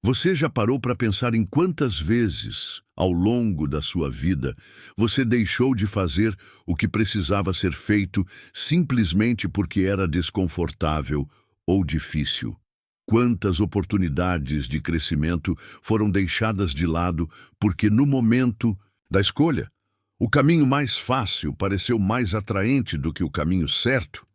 Você já parou para pensar em quantas vezes, ao longo da sua vida, você deixou de fazer o que precisava ser feito simplesmente porque era desconfortável ou difícil? Quantas oportunidades de crescimento foram deixadas de lado porque, no momento da escolha, o caminho mais fácil pareceu mais atraente do que o caminho certo?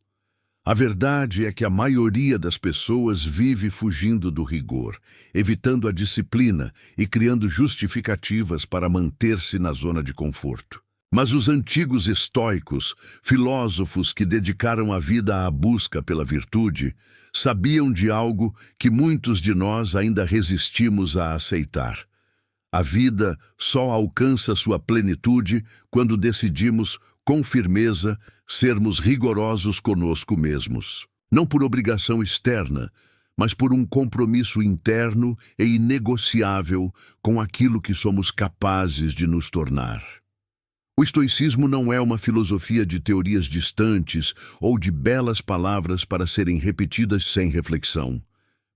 A verdade é que a maioria das pessoas vive fugindo do rigor, evitando a disciplina e criando justificativas para manter-se na zona de conforto. Mas os antigos estoicos, filósofos que dedicaram a vida à busca pela virtude, sabiam de algo que muitos de nós ainda resistimos a aceitar. A vida só alcança sua plenitude quando decidimos, com firmeza, sermos rigorosos conosco mesmos. Não por obrigação externa, mas por um compromisso interno e inegociável com aquilo que somos capazes de nos tornar. O estoicismo não é uma filosofia de teorias distantes ou de belas palavras para serem repetidas sem reflexão.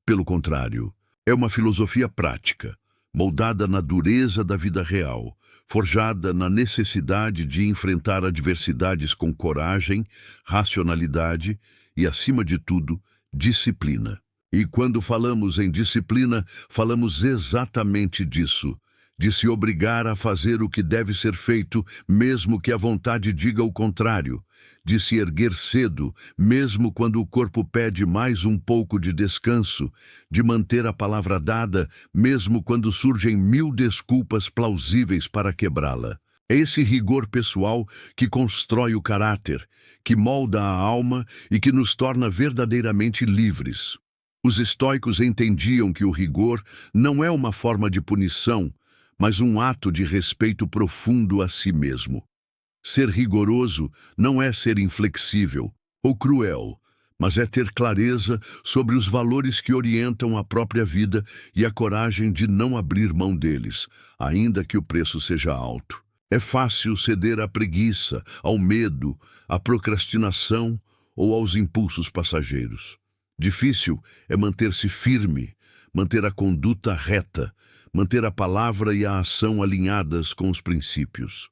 Pelo contrário, é uma filosofia prática, moldada na dureza da vida real, forjada na necessidade de enfrentar adversidades com coragem, racionalidade e, acima de tudo, disciplina. E quando falamos em disciplina, falamos exatamente disso, de se obrigar a fazer o que deve ser feito, mesmo que a vontade diga o contrário, de se erguer cedo, mesmo quando o corpo pede mais um pouco de descanso, de manter a palavra dada, mesmo quando surgem 1000 desculpas plausíveis para quebrá-la. É esse rigor pessoal que constrói o caráter, que molda a alma e que nos torna verdadeiramente livres. Os estoicos entendiam que o rigor não é uma forma de punição, mas um ato de respeito profundo a si mesmo. Ser rigoroso não é ser inflexível ou cruel, mas é ter clareza sobre os valores que orientam a própria vida e a coragem de não abrir mão deles, ainda que o preço seja alto. É fácil ceder à preguiça, ao medo, à procrastinação ou aos impulsos passageiros. Difícil é manter-se firme, manter a conduta reta, manter a palavra e a ação alinhadas com os princípios.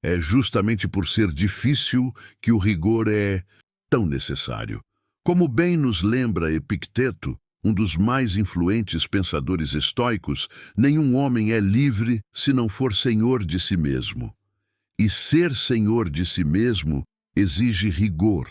É justamente por ser difícil que o rigor é tão necessário. Como bem nos lembra Epicteto, um dos mais influentes pensadores estoicos, nenhum homem é livre se não for senhor de si mesmo. E ser senhor de si mesmo exige rigor,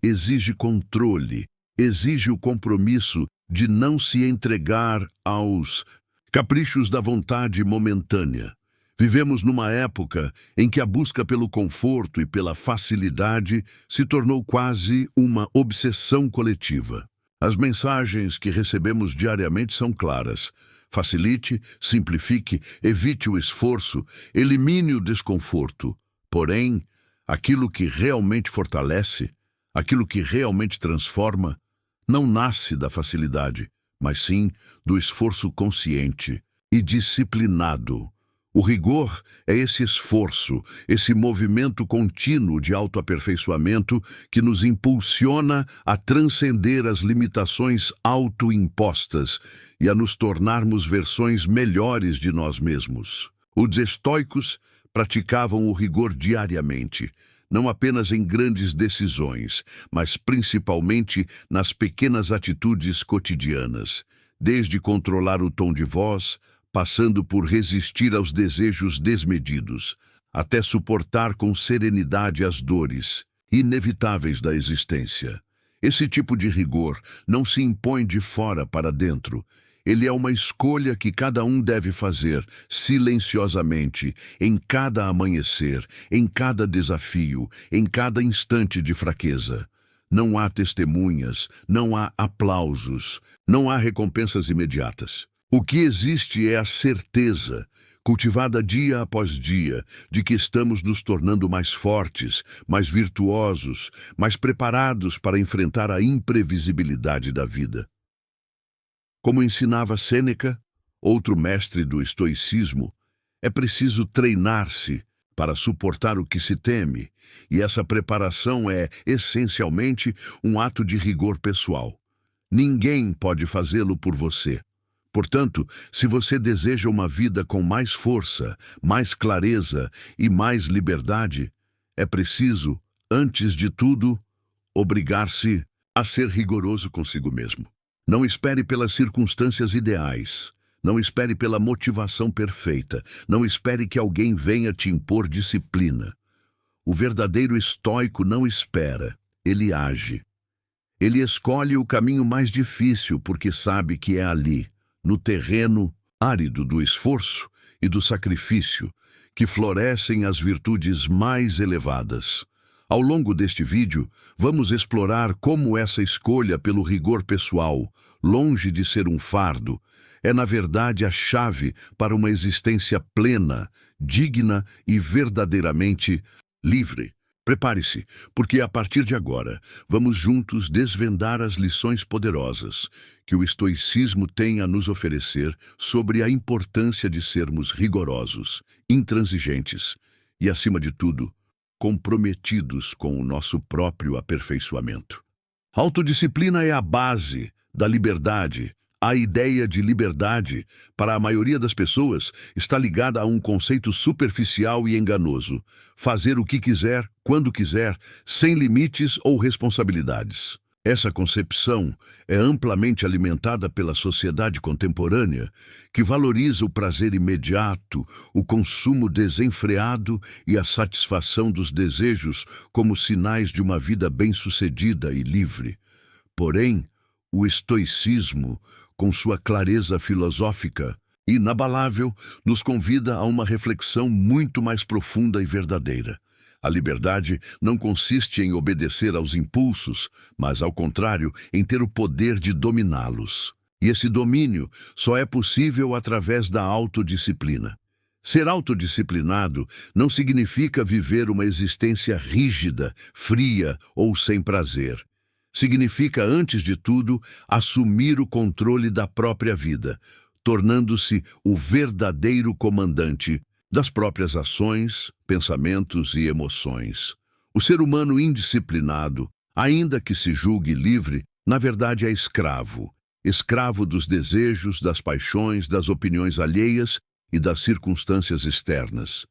exige controle, exige o compromisso de não se entregar aos caprichos da vontade momentânea. Vivemos numa época em que a busca pelo conforto e pela facilidade se tornou quase uma obsessão coletiva. As mensagens que recebemos diariamente são claras. Facilite, simplifique, evite o esforço, elimine o desconforto. Porém, aquilo que realmente fortalece, aquilo que realmente transforma, não nasce da facilidade, mas sim do esforço consciente e disciplinado. O rigor é esse esforço, esse movimento contínuo de autoaperfeiçoamento que nos impulsiona a transcender as limitações autoimpostas e a nos tornarmos versões melhores de nós mesmos. Os estoicos praticavam o rigor diariamente, não apenas em grandes decisões, mas principalmente nas pequenas atitudes cotidianas, desde controlar o tom de voz, passando por resistir aos desejos desmedidos, até suportar com serenidade as dores inevitáveis da existência. Esse tipo de rigor não se impõe de fora para dentro. Ele é uma escolha que cada um deve fazer silenciosamente, em cada amanhecer, em cada desafio, em cada instante de fraqueza. Não há testemunhas, não há aplausos, não há recompensas imediatas. O que existe é a certeza, cultivada dia após dia, de que estamos nos tornando mais fortes, mais virtuosos, mais preparados para enfrentar a imprevisibilidade da vida. Como ensinava Sêneca, outro mestre do estoicismo, é preciso treinar-se para suportar o que se teme, e essa preparação é, essencialmente, um ato de rigor pessoal. Ninguém pode fazê-lo por você. Portanto, se você deseja uma vida com mais força, mais clareza e mais liberdade, é preciso, antes de tudo, obrigar-se a ser rigoroso consigo mesmo. Não espere pelas circunstâncias ideais. Não espere pela motivação perfeita. Não espere que alguém venha te impor disciplina. O verdadeiro estoico não espera, ele age. Ele escolhe o caminho mais difícil porque sabe que é ali, no terreno árido do esforço e do sacrifício, que florescem as virtudes mais elevadas. Ao longo deste vídeo, vamos explorar como essa escolha pelo rigor pessoal, longe de ser um fardo, é na verdade a chave para uma existência plena, digna e verdadeiramente livre. Prepare-se, porque a partir de agora, vamos juntos desvendar as lições poderosas que o estoicismo tem a nos oferecer sobre a importância de sermos rigorosos, intransigentes e, acima de tudo, comprometidos com o nosso próprio aperfeiçoamento. Autodisciplina é a base da liberdade. A ideia de liberdade, para a maioria das pessoas, está ligada a um conceito superficial e enganoso: fazer o que quiser, quando quiser, sem limites ou responsabilidades. Essa concepção é amplamente alimentada pela sociedade contemporânea, que valoriza o prazer imediato, o consumo desenfreado e a satisfação dos desejos como sinais de uma vida bem-sucedida e livre. Porém, o estoicismo, com sua clareza filosófica inabalável, nos convida a uma reflexão muito mais profunda e verdadeira. A liberdade não consiste em obedecer aos impulsos, mas, ao contrário, em ter o poder de dominá-los. E esse domínio só é possível através da autodisciplina. Ser autodisciplinado não significa viver uma existência rígida, fria ou sem prazer. Significa, antes de tudo, assumir o controle da própria vida, tornando-se o verdadeiro comandante das próprias ações, pensamentos e emoções. O ser humano indisciplinado, ainda que se julgue livre, na verdade é escravo. Escravo dos desejos, das paixões, das opiniões alheias e das circunstâncias externas.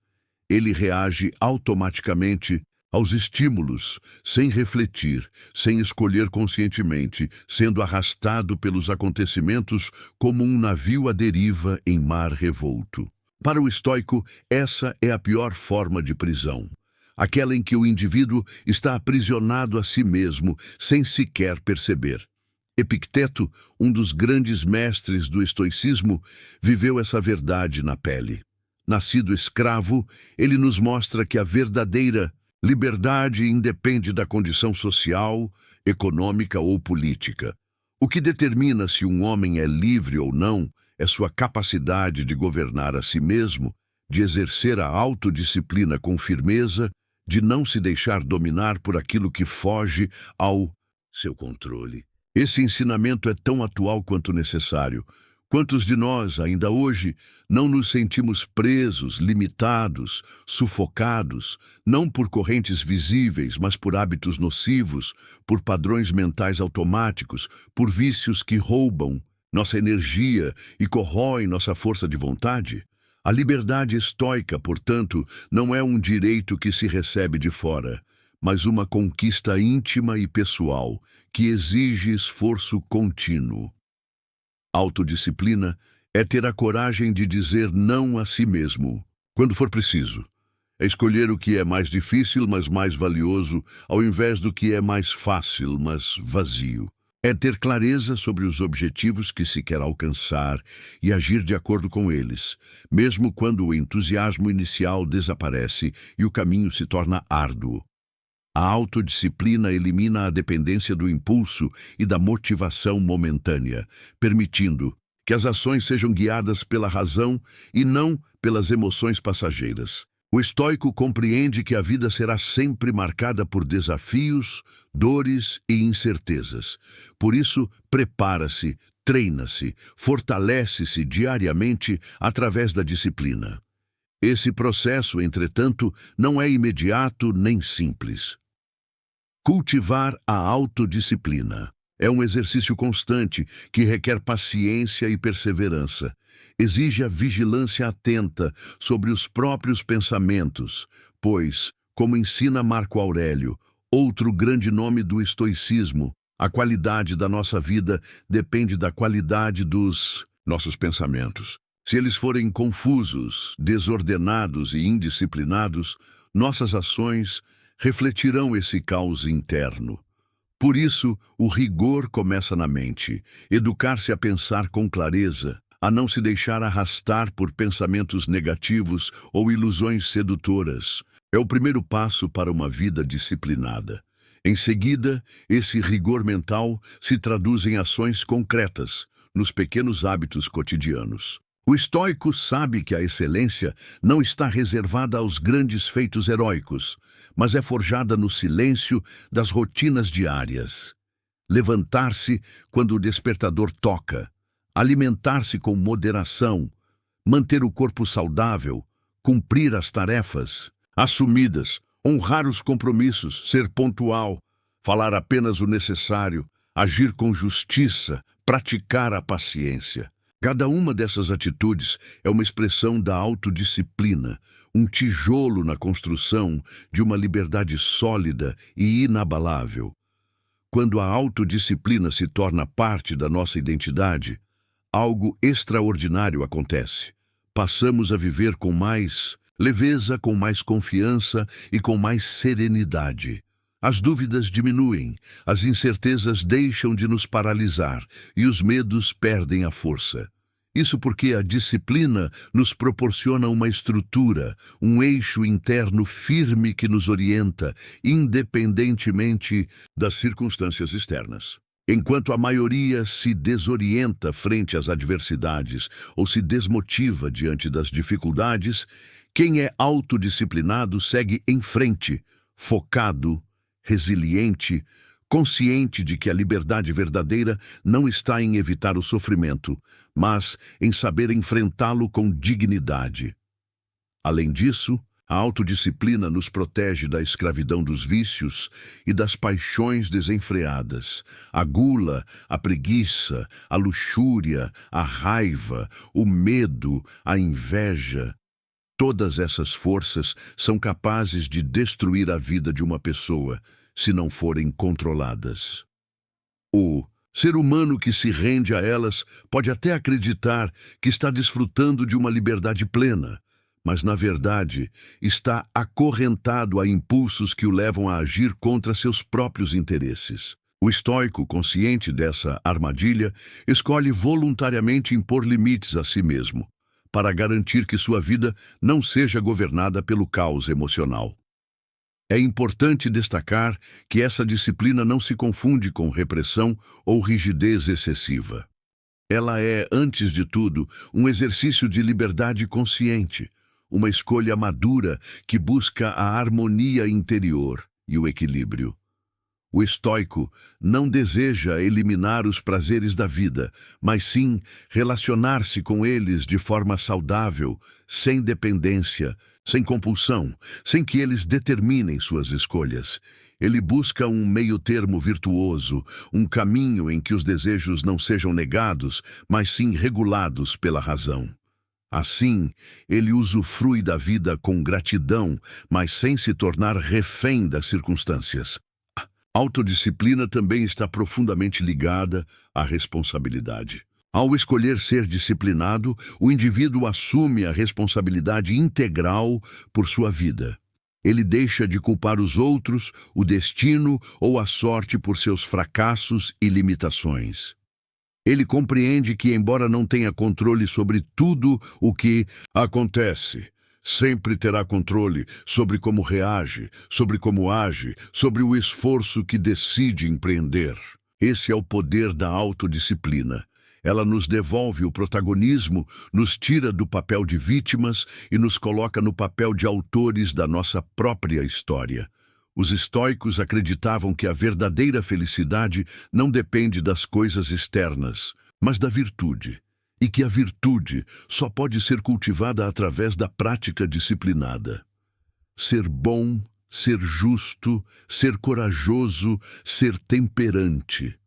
Ele reage automaticamente aos estímulos, sem refletir, sem escolher conscientemente, sendo arrastado pelos acontecimentos como um navio à deriva em mar revolto. Para o estoico, essa é a pior forma de prisão, aquela em que o indivíduo está aprisionado a si mesmo, sem sequer perceber. Epicteto, um dos grandes mestres do estoicismo, viveu essa verdade na pele. Nascido escravo, ele nos mostra que a verdadeira liberdade independe da condição social, econômica ou política. O que determina se um homem é livre ou não é sua capacidade de governar a si mesmo, de exercer a autodisciplina com firmeza, de não se deixar dominar por aquilo que foge ao seu controle. Esse ensinamento é tão atual quanto necessário. Quantos de nós, ainda hoje, não nos sentimos presos, limitados, sufocados, não por correntes visíveis, mas por hábitos nocivos, por padrões mentais automáticos, por vícios que roubam nossa energia e corroem nossa força de vontade? A liberdade estoica, portanto, não é um direito que se recebe de fora, mas uma conquista íntima e pessoal, que exige esforço contínuo. Autodisciplina é ter a coragem de dizer não a si mesmo, quando for preciso. É escolher o que é mais difícil, mas mais valioso, ao invés do que é mais fácil, mas vazio. É ter clareza sobre os objetivos que se quer alcançar e agir de acordo com eles, mesmo quando o entusiasmo inicial desaparece e o caminho se torna árduo. A autodisciplina elimina a dependência do impulso e da motivação momentânea, permitindo que as ações sejam guiadas pela razão e não pelas emoções passageiras. O estoico compreende que a vida será sempre marcada por desafios, dores e incertezas. Por isso, prepara-se, treina-se, fortalece-se diariamente através da disciplina. Esse processo, entretanto, não é imediato nem simples. Cultivar a autodisciplina É um exercício constante que requer paciência e perseverança. Exige a vigilância atenta sobre os próprios pensamentos, pois, como ensina Marco Aurélio, outro grande nome do estoicismo, a qualidade da nossa vida depende da qualidade dos nossos pensamentos. Se eles forem confusos, desordenados e indisciplinados, nossas ações refletirão esse caos interno. Por isso, o rigor começa na mente. Educar-se a pensar com clareza, a não se deixar arrastar por pensamentos negativos ou ilusões sedutoras, é o primeiro passo para uma vida disciplinada. Em seguida, esse rigor mental se traduz em ações concretas, nos pequenos hábitos cotidianos. O estoico sabe que a excelência não está reservada aos grandes feitos heróicos, mas é forjada no silêncio das rotinas diárias. Levantar-se quando o despertador toca, alimentar-se com moderação, manter o corpo saudável, cumprir as tarefas assumidas, honrar os compromissos, ser pontual, falar apenas o necessário, agir com justiça, praticar a paciência. Cada uma dessas atitudes é uma expressão da autodisciplina, um tijolo na construção de uma liberdade sólida e inabalável. Quando a autodisciplina se torna parte da nossa identidade, algo extraordinário acontece. Passamos a viver com mais leveza, com mais confiança e com mais serenidade. As dúvidas diminuem, as incertezas deixam de nos paralisar e os medos perdem a força. Isso porque a disciplina nos proporciona uma estrutura, um eixo interno firme que nos orienta, independentemente das circunstâncias externas. Enquanto a maioria se desorienta frente às adversidades ou se desmotiva diante das dificuldades, quem é autodisciplinado segue em frente, focado, resiliente, consciente de que a liberdade verdadeira não está em evitar o sofrimento, mas em saber enfrentá-lo com dignidade. Além disso, a autodisciplina nos protege da escravidão dos vícios e das paixões desenfreadas. A gula, a preguiça, a luxúria, a raiva, o medo, a inveja. Todas essas forças são capazes de destruir a vida de uma pessoa, se não forem controladas. O ser humano que se rende a elas pode até acreditar que está desfrutando de uma liberdade plena, mas, na verdade, está acorrentado a impulsos que o levam a agir contra seus próprios interesses. O estoico, consciente dessa armadilha, escolhe voluntariamente impor limites a si mesmo, para garantir que sua vida não seja governada pelo caos emocional. É importante destacar que essa disciplina não se confunde com repressão ou rigidez excessiva. Ela é, antes de tudo, um exercício de liberdade consciente, uma escolha madura que busca a harmonia interior e o equilíbrio. O estoico não deseja eliminar os prazeres da vida, mas sim relacionar-se com eles de forma saudável, sem dependência, sem compulsão, sem que eles determinem suas escolhas. Ele busca um meio-termo virtuoso, um caminho em que os desejos não sejam negados, mas sim regulados pela razão. Assim, ele usufrui da vida com gratidão, mas sem se tornar refém das circunstâncias. Autodisciplina também está profundamente ligada à responsabilidade. Ao escolher ser disciplinado, o indivíduo assume a responsabilidade integral por sua vida. Ele deixa de culpar os outros, o destino ou a sorte por seus fracassos e limitações. Ele compreende que, embora não tenha controle sobre tudo o que acontece, sempre terá controle sobre como reage, sobre como age, sobre o esforço que decide empreender. Esse é o poder da autodisciplina. Ela nos devolve o protagonismo, nos tira do papel de vítimas e nos coloca no papel de autores da nossa própria história. Os estoicos acreditavam que a verdadeira felicidade não depende das coisas externas, mas da virtude, e que a virtude só pode ser cultivada através da prática disciplinada. Ser bom, ser justo, ser corajoso, ser temperante.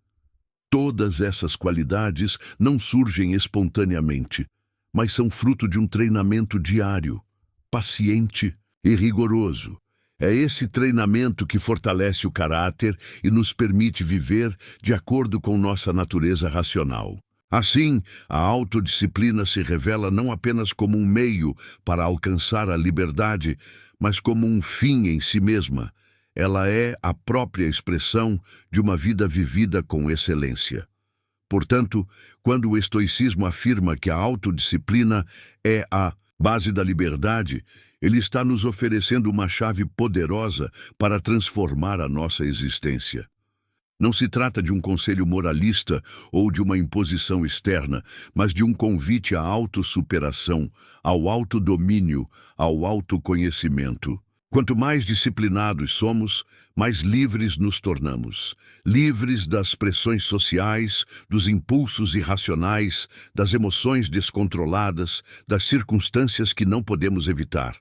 Todas essas qualidades não surgem espontaneamente, mas são fruto de um treinamento diário, paciente e rigoroso. É esse treinamento que fortalece o caráter e nos permite viver de acordo com nossa natureza racional. Assim, a autodisciplina se revela não apenas como um meio para alcançar a liberdade, mas como um fim em si mesma. Ela é a própria expressão de uma vida vivida com excelência. Portanto, quando o estoicismo afirma que a autodisciplina é a base da liberdade, ele está nos oferecendo uma chave poderosa para transformar a nossa existência. Não se trata de um conselho moralista ou de uma imposição externa, mas de um convite à autossuperação, ao autodomínio, ao autoconhecimento. Quanto mais disciplinados somos, mais livres nos tornamos. Livres das pressões sociais, dos impulsos irracionais, das emoções descontroladas, das circunstâncias que não podemos evitar.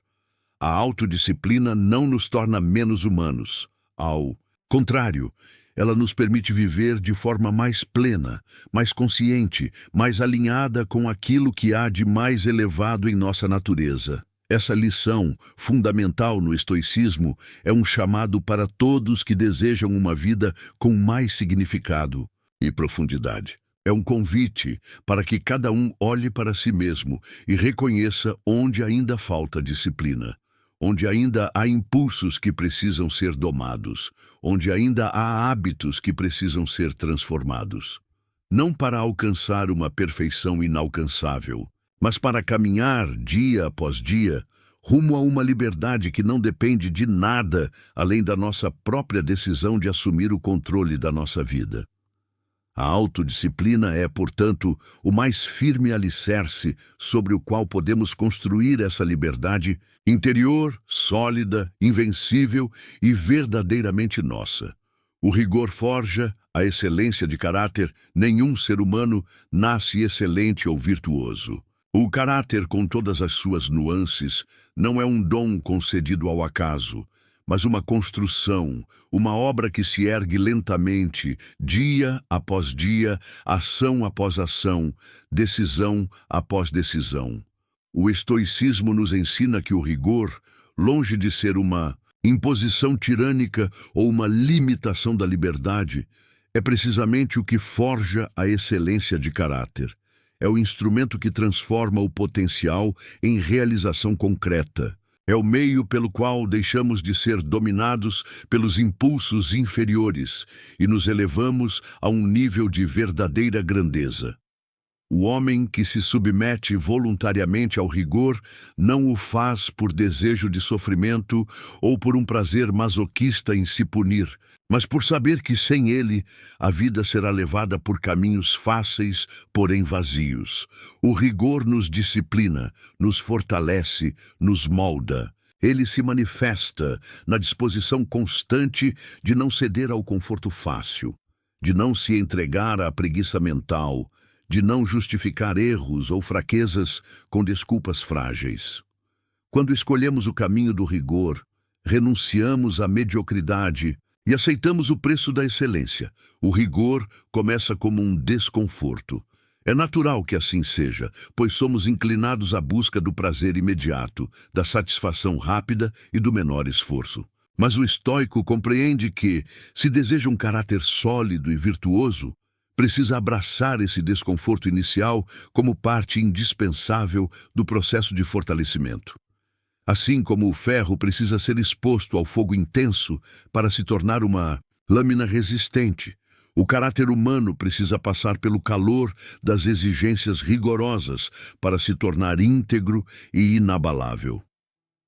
A autodisciplina não nos torna menos humanos. Ao contrário, ela nos permite viver de forma mais plena, mais consciente, mais alinhada com aquilo que há de mais elevado em nossa natureza. Essa lição, fundamental no estoicismo, é um chamado para todos que desejam uma vida com mais significado e profundidade. É um convite para que cada um olhe para si mesmo e reconheça onde ainda falta disciplina, onde ainda há impulsos que precisam ser domados, onde ainda há hábitos que precisam ser transformados. Não para alcançar uma perfeição inalcançável, mas para caminhar dia após dia, rumo a uma liberdade que não depende de nada além da nossa própria decisão de assumir o controle da nossa vida. A autodisciplina é, portanto, o mais firme alicerce sobre o qual podemos construir essa liberdade interior, sólida, invencível e verdadeiramente nossa. O rigor forja a excelência de caráter. Nenhum ser humano nasce excelente ou virtuoso. O caráter, com todas as suas nuances, não é um dom concedido ao acaso, mas uma construção, uma obra que se ergue lentamente, dia após dia, ação após ação, decisão após decisão. O estoicismo nos ensina que o rigor, longe de ser uma imposição tirânica ou uma limitação da liberdade, é precisamente o que forja a excelência de caráter. É o instrumento que transforma o potencial em realização concreta. É o meio pelo qual deixamos de ser dominados pelos impulsos inferiores e nos elevamos a um nível de verdadeira grandeza. O homem que se submete voluntariamente ao rigor não o faz por desejo de sofrimento ou por um prazer masoquista em se punir, mas por saber que sem ele a vida será levada por caminhos fáceis, porém vazios. O rigor nos disciplina, nos fortalece, nos molda. Ele se manifesta na disposição constante de não ceder ao conforto fácil, de não se entregar à preguiça mental, de não justificar erros ou fraquezas com desculpas frágeis. Quando escolhemos o caminho do rigor, renunciamos à mediocridade e aceitamos o preço da excelência. O rigor começa como um desconforto. É natural que assim seja, pois somos inclinados à busca do prazer imediato, da satisfação rápida e do menor esforço. Mas o estoico compreende que, se deseja um caráter sólido e virtuoso, precisa abraçar esse desconforto inicial como parte indispensável do processo de fortalecimento. Assim como o ferro precisa ser exposto ao fogo intenso para se tornar uma lâmina resistente, o caráter humano precisa passar pelo calor das exigências rigorosas para se tornar íntegro e inabalável.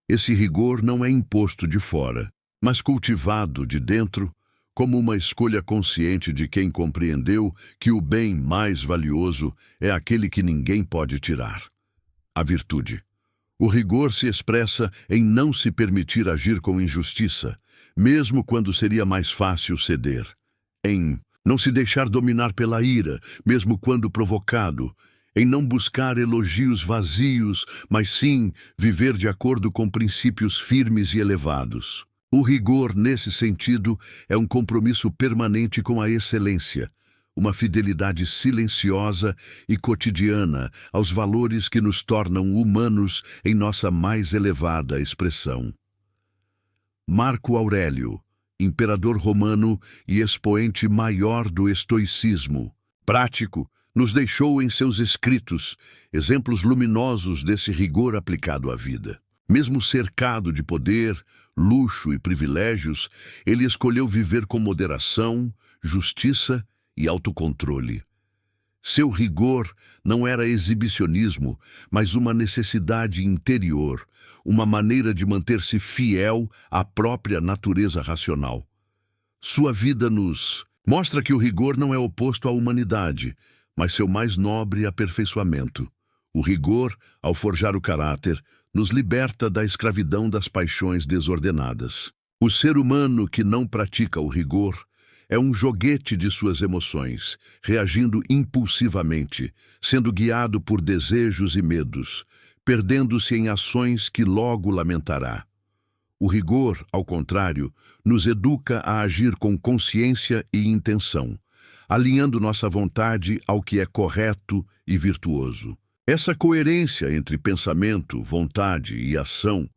Esse rigor não é imposto de fora, mas cultivado de dentro, como uma escolha consciente de quem compreendeu que o bem mais valioso é aquele que ninguém pode tirar: a virtude. O rigor se expressa em não se permitir agir com injustiça, mesmo quando seria mais fácil ceder. Em não se deixar dominar pela ira, mesmo quando provocado. Em não buscar elogios vazios, mas sim viver de acordo com princípios firmes e elevados. O rigor, nesse sentido, é um compromisso permanente com a excelência, uma fidelidade silenciosa e cotidiana aos valores que nos tornam humanos em nossa mais elevada expressão. Marco Aurélio, imperador romano e expoente maior do estoicismo prático, nos deixou em seus escritos exemplos luminosos desse rigor aplicado à vida. Mesmo cercado de poder, luxo e privilégios, ele escolheu viver com moderação, justiça e autocontrole. Seu rigor não era exibicionismo, mas uma necessidade interior, uma maneira de manter-se fiel à própria natureza racional. Sua vida nos mostra que o rigor não é oposto à humanidade, mas seu mais nobre aperfeiçoamento. O rigor, ao forjar o caráter, nos liberta da escravidão das paixões desordenadas. O ser humano que não pratica o rigor é um joguete de suas emoções, reagindo impulsivamente, sendo guiado por desejos e medos, perdendo-se em ações que logo lamentará. O rigor, ao contrário, nos educa a agir com consciência e intenção, alinhando nossa vontade ao que é correto e virtuoso. Essa coerência entre pensamento, vontade e ação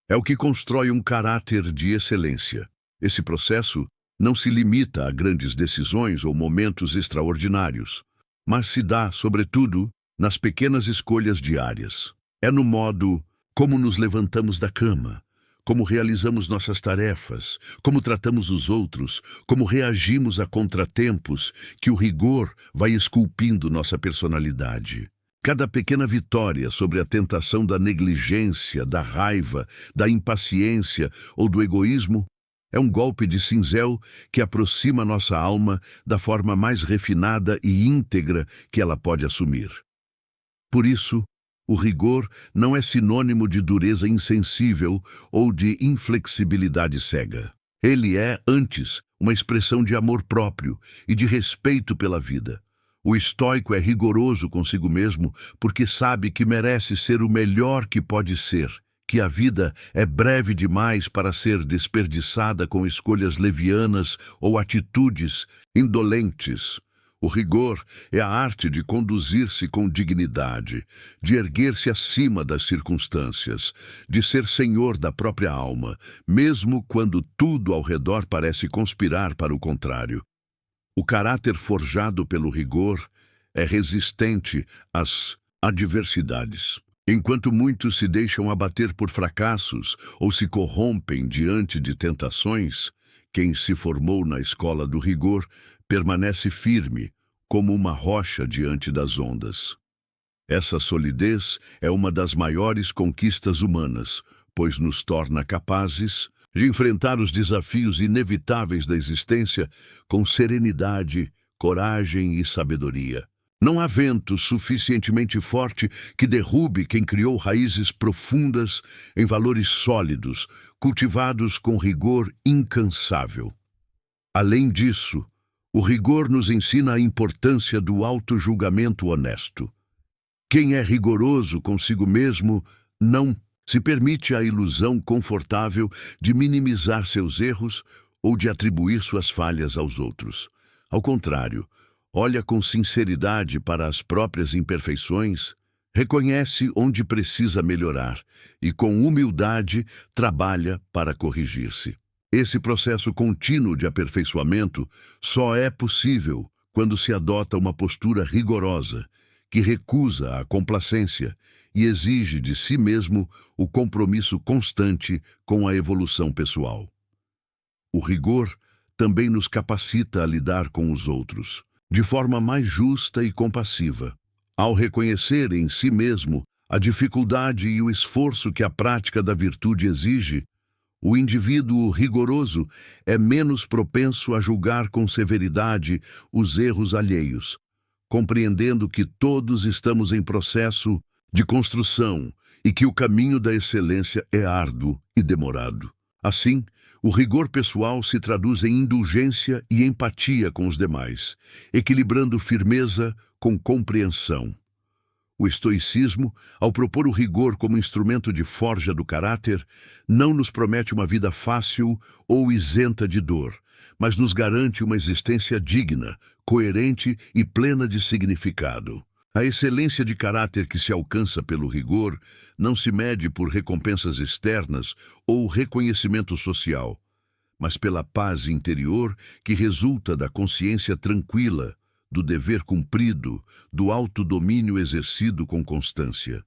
é o que constrói um caráter de excelência. Esse processo não se limita a grandes decisões ou momentos extraordinários, mas se dá, sobretudo, nas pequenas escolhas diárias. É no modo como nos levantamos da cama, como realizamos nossas tarefas, como tratamos os outros, como reagimos a contratempos, que o rigor vai esculpindo nossa personalidade. Cada pequena vitória sobre a tentação da negligência, da raiva, da impaciência ou do egoísmo é um golpe de cinzel que aproxima nossa alma da forma mais refinada e íntegra que ela pode assumir. Por isso, o rigor não é sinônimo de dureza insensível ou de inflexibilidade cega. Ele é, antes, uma expressão de amor próprio e de respeito pela vida. O estoico é rigoroso consigo mesmo porque sabe que merece ser o melhor que pode ser, que a vida é breve demais para ser desperdiçada com escolhas levianas ou atitudes indolentes. O rigor é a arte de conduzir-se com dignidade, de erguer-se acima das circunstâncias, de ser senhor da própria alma, mesmo quando tudo ao redor parece conspirar para o contrário. O caráter forjado pelo rigor é resistente às adversidades. Enquanto muitos se deixam abater por fracassos ou se corrompem diante de tentações, quem se formou na escola do rigor permanece firme, como uma rocha diante das ondas. Essa solidez é uma das maiores conquistas humanas, pois nos torna capazes de enfrentar os desafios inevitáveis da existência com serenidade, coragem e sabedoria. Não há vento suficientemente forte que derrube quem criou raízes profundas em valores sólidos, cultivados com rigor incansável. Além disso, o rigor nos ensina a importância do autojulgamento honesto. Quem é rigoroso consigo mesmo não se permite a ilusão confortável de minimizar seus erros ou de atribuir suas falhas aos outros. Ao contrário, olha com sinceridade para as próprias imperfeições, reconhece onde precisa melhorar e, com humildade, trabalha para corrigir-se. Esse processo contínuo de aperfeiçoamento só é possível quando se adota uma postura rigorosa, que recusa a complacência e exige de si mesmo o compromisso constante com a evolução pessoal. O rigor também nos capacita a lidar com os outros de forma mais justa e compassiva. Ao reconhecer em si mesmo a dificuldade e o esforço que a prática da virtude exige, o indivíduo rigoroso é menos propenso a julgar com severidade os erros alheios, compreendendo que todos estamos em processo de construção e que o caminho da excelência é árduo e demorado. Assim, o rigor pessoal se traduz em indulgência e empatia com os demais, equilibrando firmeza com compreensão. O estoicismo, ao propor o rigor como instrumento de forja do caráter, não nos promete uma vida fácil ou isenta de dor, mas nos garante uma existência digna, coerente e plena de significado. A excelência de caráter que se alcança pelo rigor não se mede por recompensas externas ou reconhecimento social, mas pela paz interior que resulta da consciência tranquila, do dever cumprido, do autodomínio exercido com constância.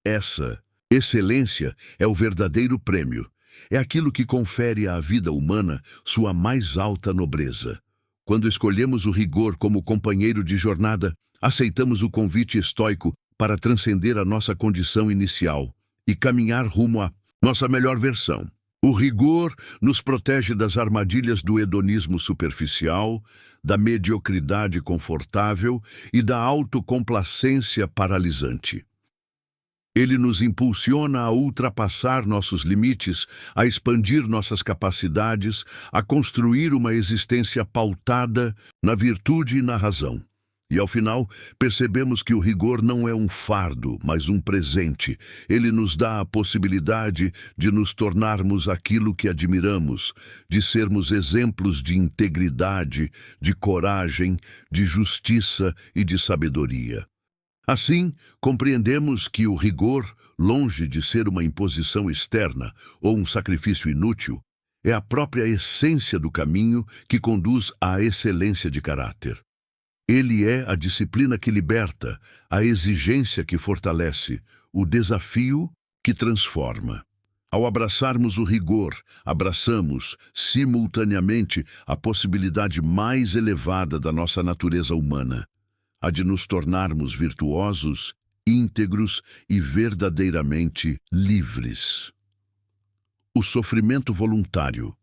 Essa excelência é o verdadeiro prêmio. É aquilo que confere à vida humana sua mais alta nobreza. Quando escolhemos o rigor como companheiro de jornada, aceitamos o convite estoico para transcender a nossa condição inicial e caminhar rumo à nossa melhor versão. O rigor nos protege das armadilhas do hedonismo superficial, da mediocridade confortável e da autocomplacência paralisante. Ele nos impulsiona a ultrapassar nossos limites, a expandir nossas capacidades, a construir uma existência pautada na virtude e na razão. E, ao final, percebemos que o rigor não é um fardo, mas um presente. Ele nos dá a possibilidade de nos tornarmos aquilo que admiramos, de sermos exemplos de integridade, de coragem, de justiça e de sabedoria. Assim, compreendemos que o rigor, longe de ser uma imposição externa ou um sacrifício inútil, é a própria essência do caminho que conduz à excelência de caráter. Ele é a disciplina que liberta, a exigência que fortalece, o desafio que transforma. Ao abraçarmos o rigor, abraçamos, simultaneamente, a possibilidade mais elevada da nossa natureza humana, a de nos tornarmos virtuosos, íntegros e verdadeiramente livres. O sofrimento voluntário.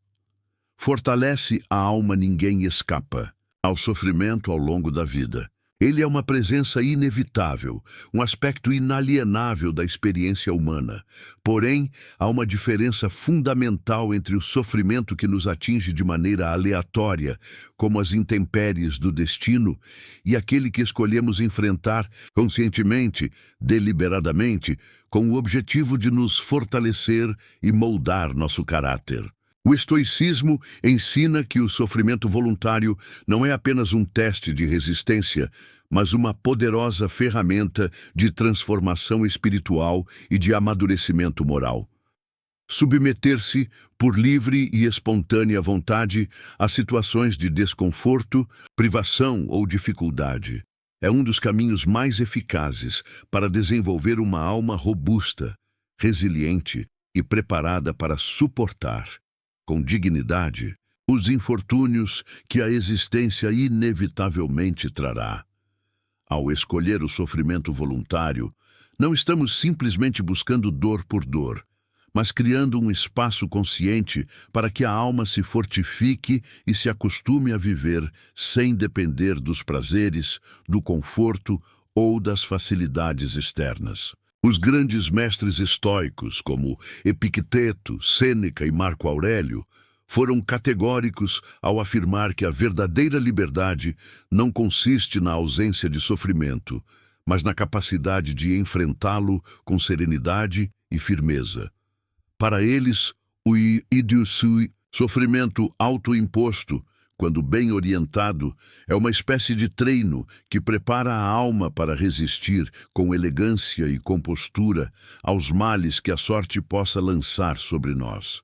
Fortalece a alma, ninguém escapa ao sofrimento ao longo da vida. Ele é uma presença inevitável, um aspecto inalienável da experiência humana. Porém, há uma diferença fundamental entre o sofrimento que nos atinge de maneira aleatória, como as intempéries do destino, e aquele que escolhemos enfrentar conscientemente, deliberadamente, com o objetivo de nos fortalecer e moldar nosso caráter. O estoicismo ensina que o sofrimento voluntário não é apenas um teste de resistência, mas uma poderosa ferramenta de transformação espiritual e de amadurecimento moral. Submeter-se, por livre e espontânea vontade, a situações de desconforto, privação ou dificuldade é um dos caminhos mais eficazes para desenvolver uma alma robusta, resiliente e preparada para suportar com dignidade, os infortúnios que a existência inevitavelmente trará. Ao escolher o sofrimento voluntário, não estamos simplesmente buscando dor por dor, mas criando um espaço consciente para que a alma se fortifique e se acostume a viver sem depender dos prazeres, do conforto ou das facilidades externas. Os grandes mestres estoicos, como Epicteto, Sêneca e Marco Aurélio, foram categóricos ao afirmar que a verdadeira liberdade não consiste na ausência de sofrimento, mas na capacidade de enfrentá-lo com serenidade e firmeza. Para eles, o idiosui, sofrimento autoimposto, quando bem orientado, é uma espécie de treino que prepara a alma para resistir com elegância e compostura aos males que a sorte possa lançar sobre nós.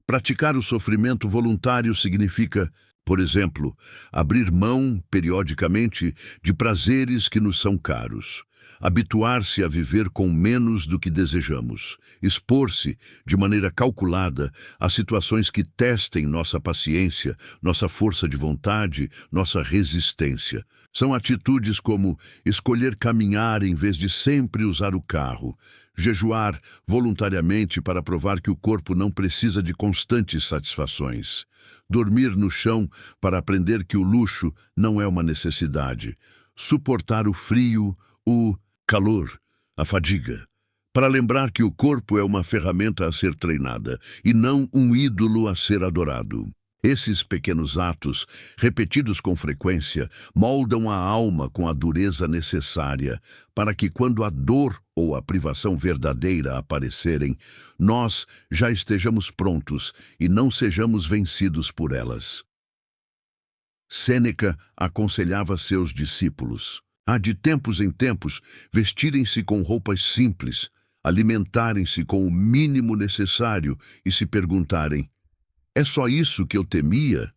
Praticar o sofrimento voluntário significa, por exemplo, abrir mão, periodicamente, de prazeres que nos são caros, habituar-se a viver com menos do que desejamos, expor-se, de maneira calculada, a situações que testem nossa paciência, nossa força de vontade, nossa resistência. São atitudes como escolher caminhar em vez de sempre usar o carro, jejuar voluntariamente para provar que o corpo não precisa de constantes satisfações, dormir no chão para aprender que o luxo não é uma necessidade, suportar o frio, o calor, a fadiga, para lembrar que o corpo é uma ferramenta a ser treinada e não um ídolo a ser adorado. Esses pequenos atos, repetidos com frequência, moldam a alma com a dureza necessária para que, quando a dor ou a privação verdadeira aparecerem, nós já estejamos prontos e não sejamos vencidos por elas. Sêneca aconselhava seus discípulos a, de tempos em tempos, vestirem-se com roupas simples, alimentarem-se com o mínimo necessário e se perguntarem: é só isso que eu temia?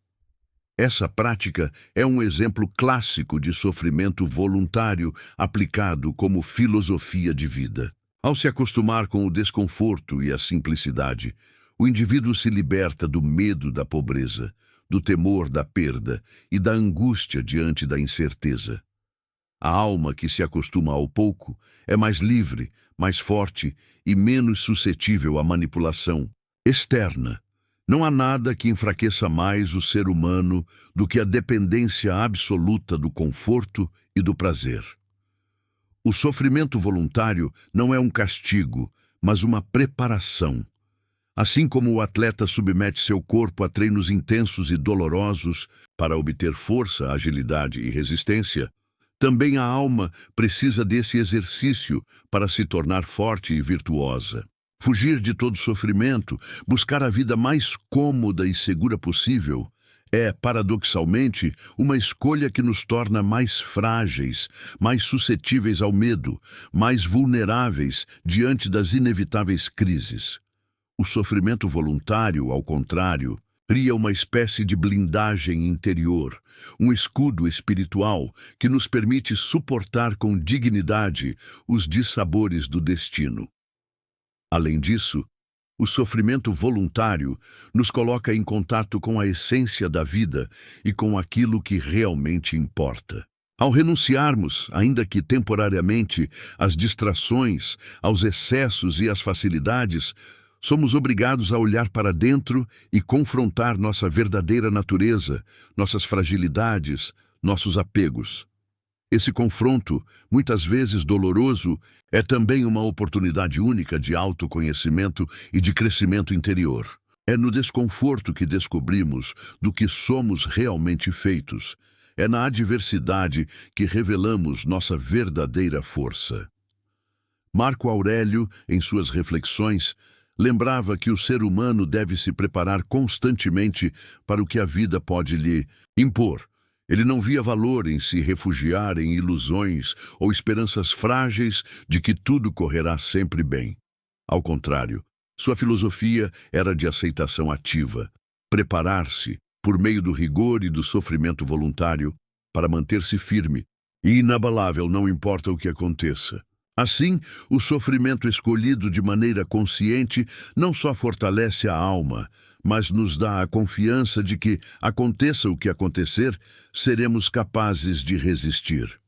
Essa prática é um exemplo clássico de sofrimento voluntário aplicado como filosofia de vida. Ao se acostumar com o desconforto e a simplicidade, o indivíduo se liberta do medo da pobreza, do temor da perda e da angústia diante da incerteza. A alma que se acostuma ao pouco é mais livre, mais forte e menos suscetível à manipulação externa. Não há nada que enfraqueça mais o ser humano do que a dependência absoluta do conforto e do prazer. O sofrimento voluntário não é um castigo, mas uma preparação. Assim como o atleta submete seu corpo a treinos intensos e dolorosos para obter força, agilidade e resistência, também a alma precisa desse exercício para se tornar forte e virtuosa. Fugir de todo sofrimento, buscar a vida mais cômoda e segura possível, é, paradoxalmente, uma escolha que nos torna mais frágeis, mais suscetíveis ao medo, mais vulneráveis diante das inevitáveis crises. O sofrimento voluntário, ao contrário, cria uma espécie de blindagem interior, um escudo espiritual que nos permite suportar com dignidade os dissabores do destino. Além disso, o sofrimento voluntário nos coloca em contato com a essência da vida e com aquilo que realmente importa. Ao renunciarmos, ainda que temporariamente, às distrações, aos excessos e às facilidades, somos obrigados a olhar para dentro e confrontar nossa verdadeira natureza, nossas fragilidades, nossos apegos. Esse confronto, muitas vezes doloroso, é também uma oportunidade única de autoconhecimento e de crescimento interior. É no desconforto que descobrimos do que somos realmente feitos. É na adversidade que revelamos nossa verdadeira força. Marco Aurélio, em suas reflexões, lembrava que o ser humano deve se preparar constantemente para o que a vida pode lhe impor. Ele não via valor em se refugiar em ilusões ou esperanças frágeis de que tudo correrá sempre bem. Ao contrário, sua filosofia era de aceitação ativa, preparar-se, por meio do rigor e do sofrimento voluntário, para manter-se firme e inabalável, não importa o que aconteça. Assim, o sofrimento escolhido de maneira consciente não só fortalece a alma, mas nos dá a confiança de que, aconteça o que acontecer, seremos capazes de resistir.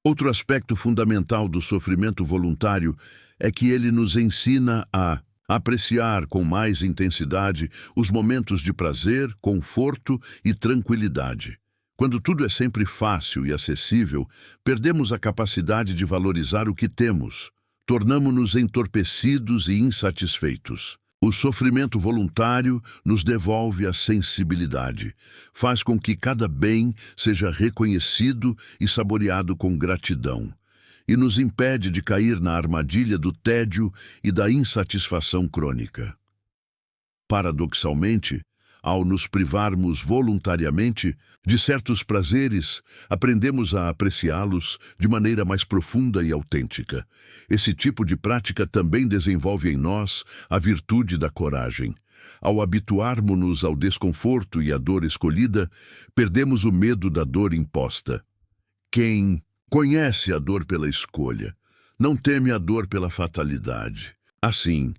Outro aspecto fundamental do sofrimento voluntário é que ele nos ensina a apreciar com mais intensidade os momentos de prazer, conforto e tranquilidade. Quando tudo é sempre fácil e acessível, perdemos a capacidade de valorizar o que temos, tornamo-nos entorpecidos e insatisfeitos. O sofrimento voluntário nos devolve a sensibilidade, faz com que cada bem seja reconhecido e saboreado com gratidão, e nos impede de cair na armadilha do tédio e da insatisfação crônica. Paradoxalmente, ao nos privarmos voluntariamente de certos prazeres, aprendemos a apreciá-los de maneira mais profunda e autêntica. Esse tipo de prática também desenvolve em nós a virtude da coragem. Ao habituarmos-nos ao desconforto e à dor escolhida, perdemos o medo da dor imposta. Quem conhece a dor pela escolha, não teme a dor pela fatalidade. Assim,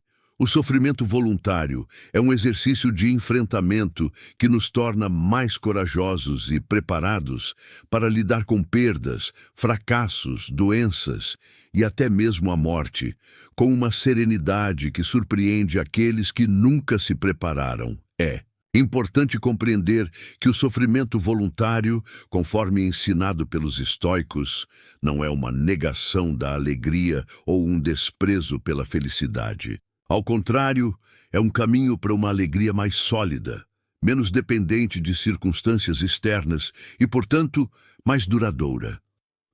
o sofrimento voluntário é um exercício de enfrentamento que nos torna mais corajosos e preparados para lidar com perdas, fracassos, doenças e até mesmo a morte, com uma serenidade que surpreende aqueles que nunca se prepararam. É importante compreender que o sofrimento voluntário, conforme ensinado pelos estoicos, não é uma negação da alegria ou um desprezo pela felicidade. Ao contrário, é um caminho para uma alegria mais sólida, menos dependente de circunstâncias externas e, portanto, mais duradoura.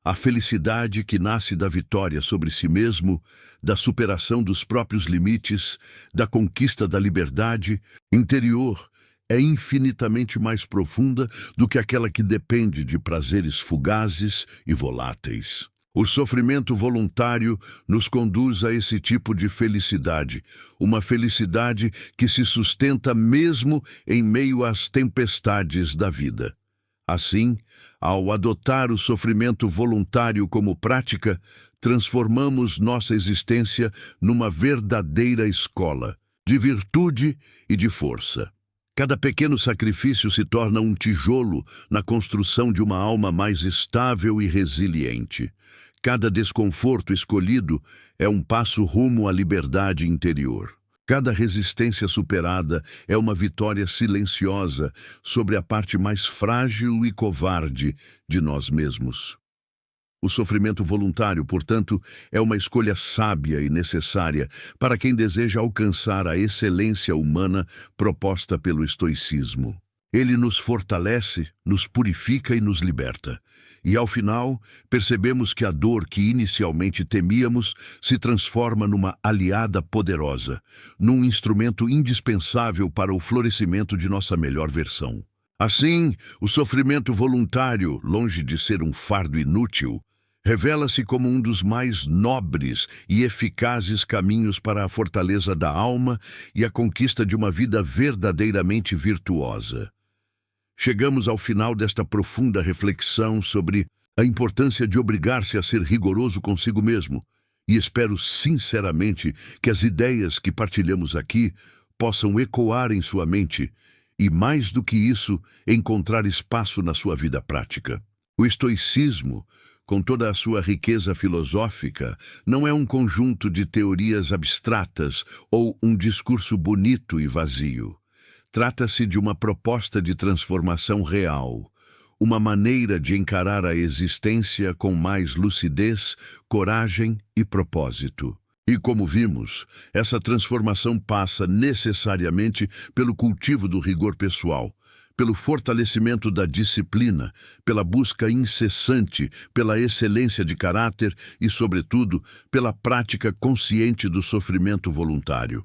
A felicidade que nasce da vitória sobre si mesmo, da superação dos próprios limites, da conquista da liberdade interior é infinitamente mais profunda do que aquela que depende de prazeres fugazes e voláteis. O sofrimento voluntário nos conduz a esse tipo de felicidade, uma felicidade que se sustenta mesmo em meio às tempestades da vida. Assim, ao adotar o sofrimento voluntário como prática, transformamos nossa existência numa verdadeira escola de virtude e de força. Cada pequeno sacrifício se torna um tijolo na construção de uma alma mais estável e resiliente. Cada desconforto escolhido é um passo rumo à liberdade interior. Cada resistência superada é uma vitória silenciosa sobre a parte mais frágil e covarde de nós mesmos. O sofrimento voluntário, portanto, é uma escolha sábia e necessária para quem deseja alcançar a excelência humana proposta pelo estoicismo. Ele nos fortalece, nos purifica e nos liberta. E, ao final, percebemos que a dor que inicialmente temíamos se transforma numa aliada poderosa, num instrumento indispensável para o florescimento de nossa melhor versão. Assim, o sofrimento voluntário, longe de ser um fardo inútil, revela-se como um dos mais nobres e eficazes caminhos para a fortaleza da alma e a conquista de uma vida verdadeiramente virtuosa. Chegamos ao final desta profunda reflexão sobre a importância de obrigar-se a ser rigoroso consigo mesmo, e espero sinceramente que as ideias que partilhamos aqui possam ecoar em sua mente e, mais do que isso, encontrar espaço na sua vida prática. O estoicismo, com toda a sua riqueza filosófica, não é um conjunto de teorias abstratas ou um discurso bonito e vazio. Trata-se de uma proposta de transformação real, uma maneira de encarar a existência com mais lucidez, coragem e propósito. E como vimos, essa transformação passa necessariamente pelo cultivo do rigor pessoal, pelo fortalecimento da disciplina, pela busca incessante pela excelência de caráter e, sobretudo, pela prática consciente do sofrimento voluntário.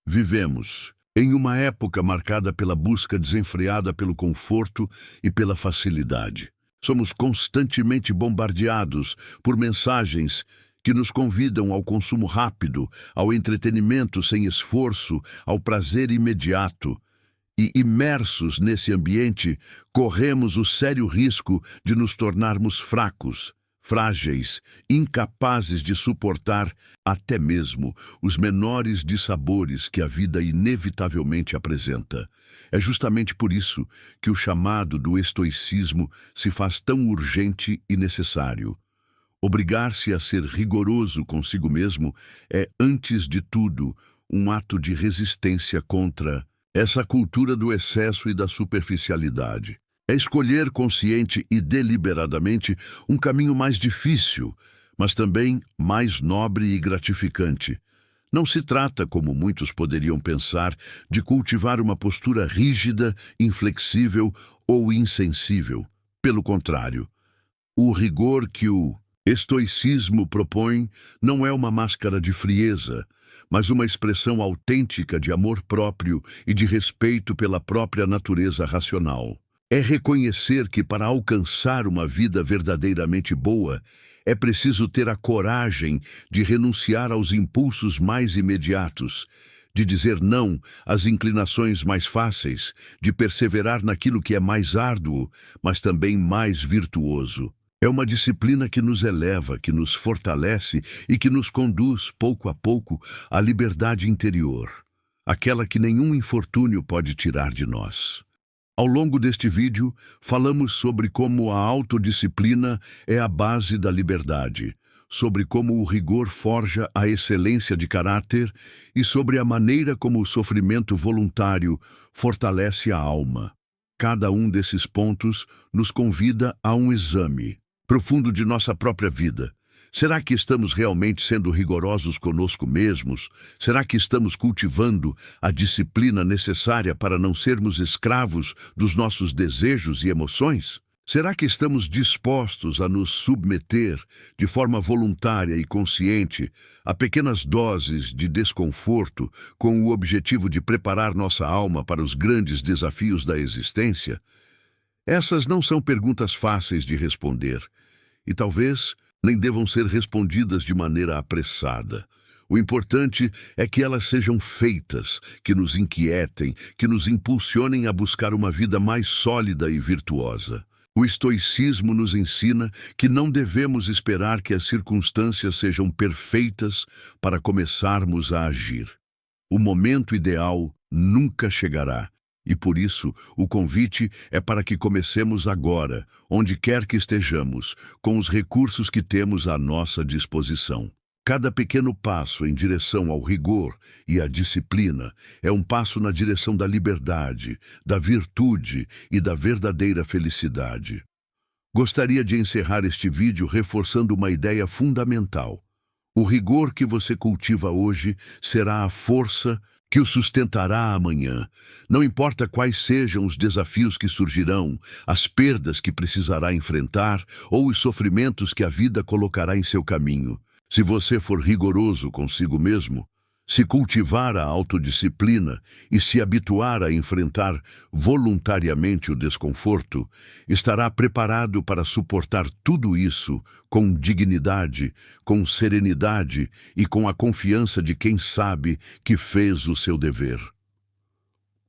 Vivemos em uma época marcada pela busca desenfreada pelo conforto e pela facilidade. Somos constantemente bombardeados por mensagens que nos convidam ao consumo rápido, ao entretenimento sem esforço, ao prazer imediato. E, imersos nesse ambiente, corremos o sério risco de nos tornarmos fracos, frágeis, incapazes de suportar até mesmo os menores dissabores que a vida inevitavelmente apresenta. É justamente por isso que o chamado do estoicismo se faz tão urgente e necessário. Obrigar-se a ser rigoroso consigo mesmo é, antes de tudo, um ato de resistência contra essa cultura do excesso e da superficialidade. É escolher consciente e deliberadamente um caminho mais difícil, mas também mais nobre e gratificante. Não se trata, como muitos poderiam pensar, de cultivar uma postura rígida, inflexível ou insensível. Pelo contrário, o rigor que o estoicismo propõe não é uma máscara de frieza, mas uma expressão autêntica de amor próprio e de respeito pela própria natureza racional. É reconhecer que para alcançar uma vida verdadeiramente boa, é preciso ter a coragem de renunciar aos impulsos mais imediatos, de dizer não às inclinações mais fáceis, de perseverar naquilo que é mais árduo, mas também mais virtuoso. É uma disciplina que nos eleva, que nos fortalece e que nos conduz, pouco a pouco, à liberdade interior, aquela que nenhum infortúnio pode tirar de nós. Ao longo deste vídeo, falamos sobre como a autodisciplina é a base da liberdade, sobre como o rigor forja a excelência de caráter e sobre a maneira como o sofrimento voluntário fortalece a alma. Cada um desses pontos nos convida a um exame profundo de nossa própria vida, Será que estamos realmente sendo rigorosos conosco mesmos? Será que estamos cultivando a disciplina necessária para não sermos escravos dos nossos desejos e emoções? Será que estamos dispostos a nos submeter, de forma voluntária e consciente, a pequenas doses de desconforto com o objetivo de preparar nossa alma para os grandes desafios da existência? Essas não são perguntas fáceis de responder e talvez nem devam ser respondidas de maneira apressada. O importante é que elas sejam feitas, que nos inquietem, que nos impulsionem a buscar uma vida mais sólida e virtuosa. O estoicismo nos ensina que não devemos esperar que as circunstâncias sejam perfeitas para começarmos a agir. O momento ideal nunca chegará, e por isso o convite é para que comecemos agora, onde quer que estejamos, com os recursos que temos à nossa disposição. Cada pequeno passo em direção ao rigor e à disciplina é um passo na direção da liberdade, da virtude e da verdadeira felicidade. Gostaria de encerrar este vídeo reforçando uma ideia fundamental. O rigor que você cultiva hoje será a força que o sustentará amanhã. Não importa quais sejam os desafios que surgirão, as perdas que precisará enfrentar ou os sofrimentos que a vida colocará em seu caminho. Se você for rigoroso consigo mesmo, se cultivar a autodisciplina e se habituar a enfrentar voluntariamente o desconforto, estará preparado para suportar tudo isso com dignidade, com serenidade e com a confiança de quem sabe que fez o seu dever.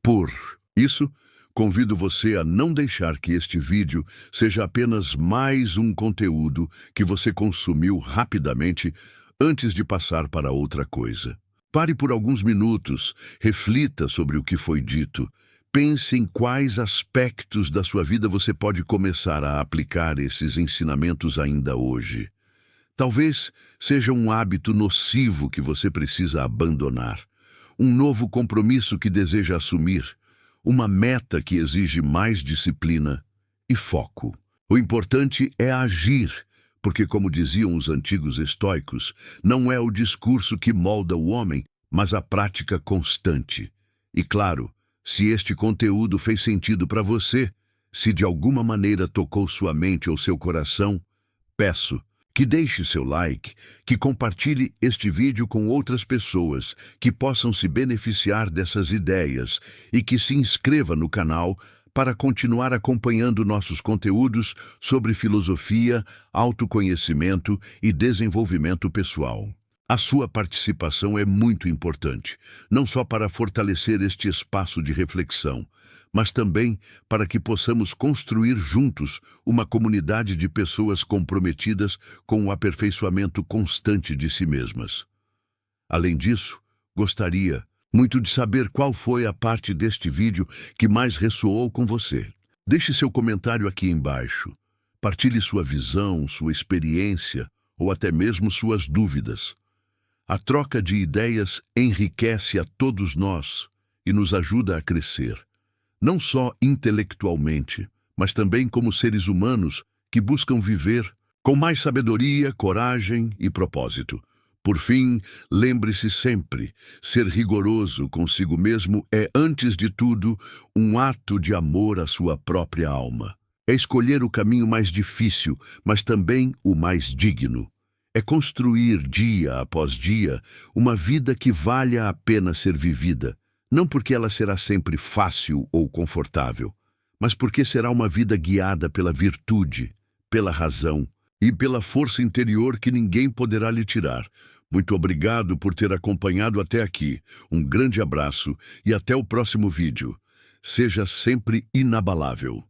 Por isso, convido você a não deixar que este vídeo seja apenas mais um conteúdo que você consumiu rapidamente antes de passar para outra coisa. Pare por alguns minutos, reflita sobre o que foi dito, pense em quais aspectos da sua vida você pode começar a aplicar esses ensinamentos ainda hoje. Talvez seja um hábito nocivo que você precisa abandonar, um novo compromisso que deseja assumir, uma meta que exige mais disciplina e foco. O importante é agir, porque, como diziam os antigos estoicos, não é o discurso que molda o homem, mas a prática constante. E claro, se este conteúdo fez sentido para você, se de alguma maneira tocou sua mente ou seu coração, peço que deixe seu like, que compartilhe este vídeo com outras pessoas que possam se beneficiar dessas ideias e que se inscreva no canal para continuar acompanhando nossos conteúdos sobre filosofia, autoconhecimento e desenvolvimento pessoal. A sua participação é muito importante, não só para fortalecer este espaço de reflexão, mas também para que possamos construir juntos uma comunidade de pessoas comprometidas com o aperfeiçoamento constante de si mesmas. Além disso, gostaria muito de saber qual foi a parte deste vídeo que mais ressoou com você. Deixe seu comentário aqui embaixo. Partilhe sua visão, sua experiência ou até mesmo suas dúvidas. A troca de ideias enriquece a todos nós e nos ajuda a crescer, não só intelectualmente, mas também como seres humanos que buscam viver com mais sabedoria, coragem e propósito. Por fim, lembre-se sempre, ser rigoroso consigo mesmo é, antes de tudo, um ato de amor à sua própria alma. É escolher o caminho mais difícil, mas também o mais digno. É construir, dia após dia, uma vida que valha a pena ser vivida, não porque ela será sempre fácil ou confortável, mas porque será uma vida guiada pela virtude, pela razão e pela força interior que ninguém poderá lhe tirar. Muito obrigado por ter acompanhado até aqui. Um grande abraço e até o próximo vídeo. Seja sempre inabalável.